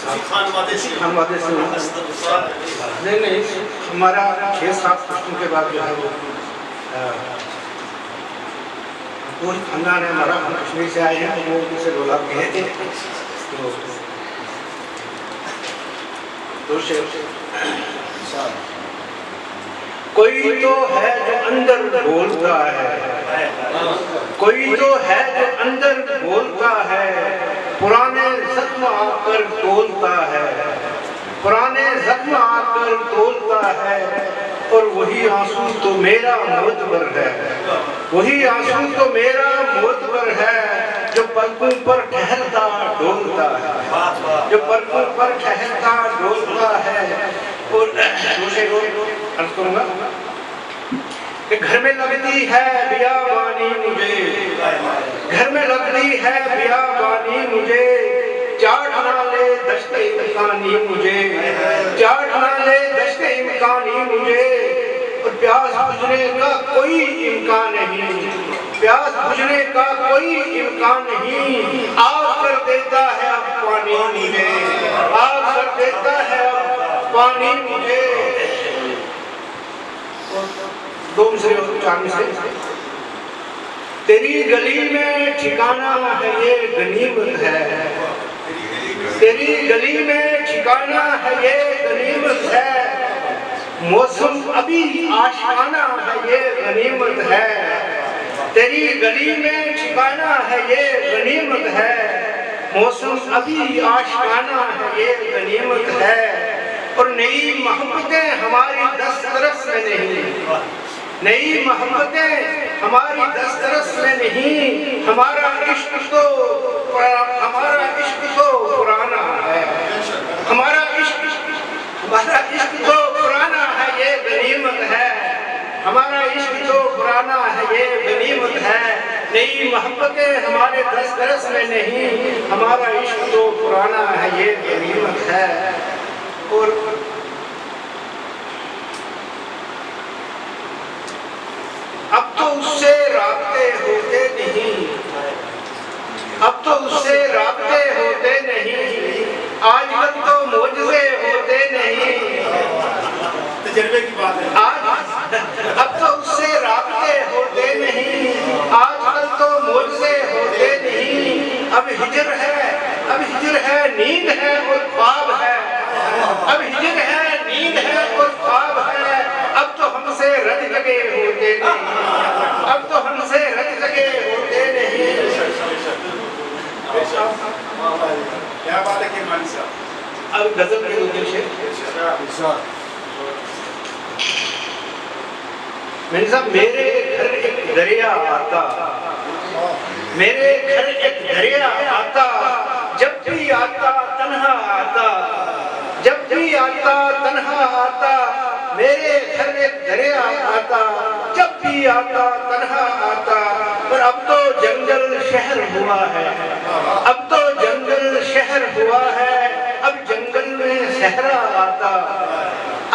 خانوادے سے نہیں ہمارا 6-7 پشتوں کے بعد جو ہے وہ پوری خاندان ہے ہمارا، ہم کشمیر سے آئے ہیں، وہ ان سے لولاب کہے تھے تو کوئی تو ہے جو اندر بولتا ہے، کوئی تو ہے جو اندر بولتا ہے، پرانے زخم آ کر تولتا ہے، پرانے زخم آ کر تولتا ہے، اور وہی آنسو تو میرا معتبر ہے، وہی آنسو تو میرا معتبر ہے، جو پلکوں پر ٹھہرتا ڈولتا ہے، جو پلکوں پر ٹھہرتا ڈولتا ہے۔ اور دوسرے عرض کروں گا کہ گھر میں لگتی ہے بیابانی مجھے، گھر میں لگتی ہے بیابانی مجھے، چاٹ نہ لے دشت امکانی مجھے، چاٹ نہ لے دشت امکانی مجھے، اور پیاس بجھنے کا کوئی امکان نہیں، پیاس بجھنے کا کوئی امکان نہیں، آگ کر دیتا ہے اب پانی مجھے، آگ کر دیتا ہے اب پانی مجھے۔ 2 مصرے اور 4 مصرے۔ تیری گلی میں ٹھکانہ ہے یہ غنیمت ہے، تیری گلی میں ٹھکانہ ہے یہ غنیمت ہے، موسم ابھی آشیانہ ہے یہ غنیمت ہے، تیری گلی میں ٹھکانہ ہے یہ غنیمت ہے، موسم ابھی آشیانہ ہے یہ غنیمت ہے، اور نئی محبتیں ہماری دسترس میں نہیں، نئی محبتیں ہماری دسترس میں نہیں، ہمارا عشق تو پرانا ہے، ہمارا عشق تو پرانا ہے یہ غنیمت ہے، ہمارا عشق تو پرانا ہے یہ غنیمت ہے، نئی محبتیں ہمارے دسترس میں نہیں، ہمارا عشق تو پرانا ہے یہ غنیمت ہے۔ اور اب تو اس سے رابطے ہوتے نہیں، اب تو اس سے رابطے ہوتے نہیں، آج کل تو معجزے ہوتے نہیں، تجربے کی بات ہے، اب تو اس سے رابطے ہوتے نہیں، آج کل تو معجزے ہوتے نہیں، اب ہجر ہے نیند ہے اور خواب ہے، اب ہجر ہے نیند ہے اور خواب ہے، اب تو ہم سے رت لگے ہوتے نہیں، اب تو ہم سے رت لگے ہوتے نہیں۔ کیا بات ہے کہ مانی صاحب اب غزل کے 2 شعر۔ مانی صاحب میرے گھر ایک دریا آتا، میرے گھر ایک دریا آتا، جب بھی آتا تنہا آتا، جب بھی آتا تنہا آتا، میرے گھر ایک دریا آتا، جب بھی آتا تنہا آتا، پر اب تو جنگل شہر ہوا ہے، اب تو جنگل شہر ہوا ہے، اب جنگل میں صحرا آتا،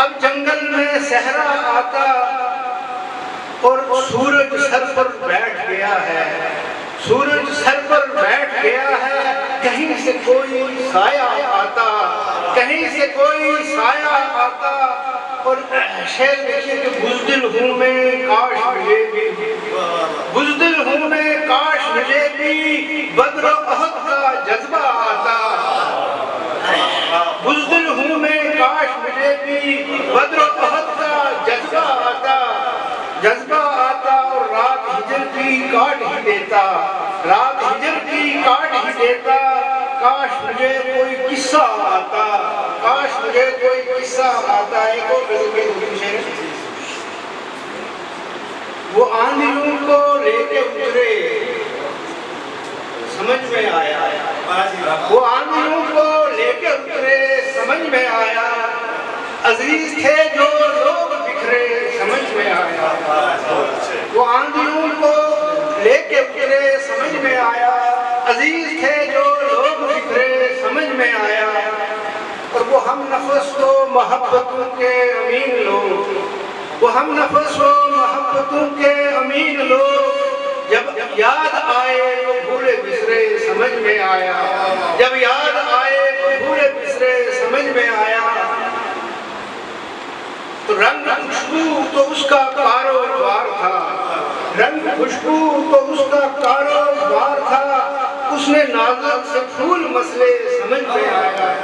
اب جنگل میں صحرا آتا، اور سورج سر پر بیٹھ گیا ہے، سورج سر پر بیٹھ گیا ہے، کہیں سے کوئی سایہ آتا، کہیں سے کوئی سایہ آتا، اور شعر دیکھیے کہ بزدل ہوں میں کاش مجھے بھی، بزدل ہوں میں کاش مجھے بھی بدر و احد کا جذبہ آتا، بزدل ہوں میں کاش مجھے بھی بدر و احد کا جذبہ آتا، جذبہ آتا، اور رات ہجر کی کاٹ ہی دیتا، رات ہجر کی کاٹ ہی دیتا، کاش مجھے کوئی قصہ آتا، کاش مجھے کوئی قصہ آتا۔ ایک اور غزل کے 2 شعر۔ وہ آندھیوں کو لے کے اترے سمجھ میں آیا، وہ آندھیوں کو لے کے اترے سمجھ میں آیا، عزیز تھے جو لوگ بکھرے سمجھ میں آیا، وہ آندھیوں کو لے کے اترے سمجھ میں آیا، عزیز تھے جو لوگ بکھرے سمجھ میں آیا، اور وہ ہم نفس و محبتوں کے امین لوگ، وہ ہم نفس و محبتوں کے امین لوگ، جب یاد آئے وہ بھولے بسرے سمجھ میں آیا، جب یاد آئے وہ بھولے بسرے رنگ خوشبو تو اس کا کاروبار تھا، رنگ خوشبو تو اس کا کاروبار تھا، اس نے نازک سے پھول مسئلے سمجھ میں آیا۔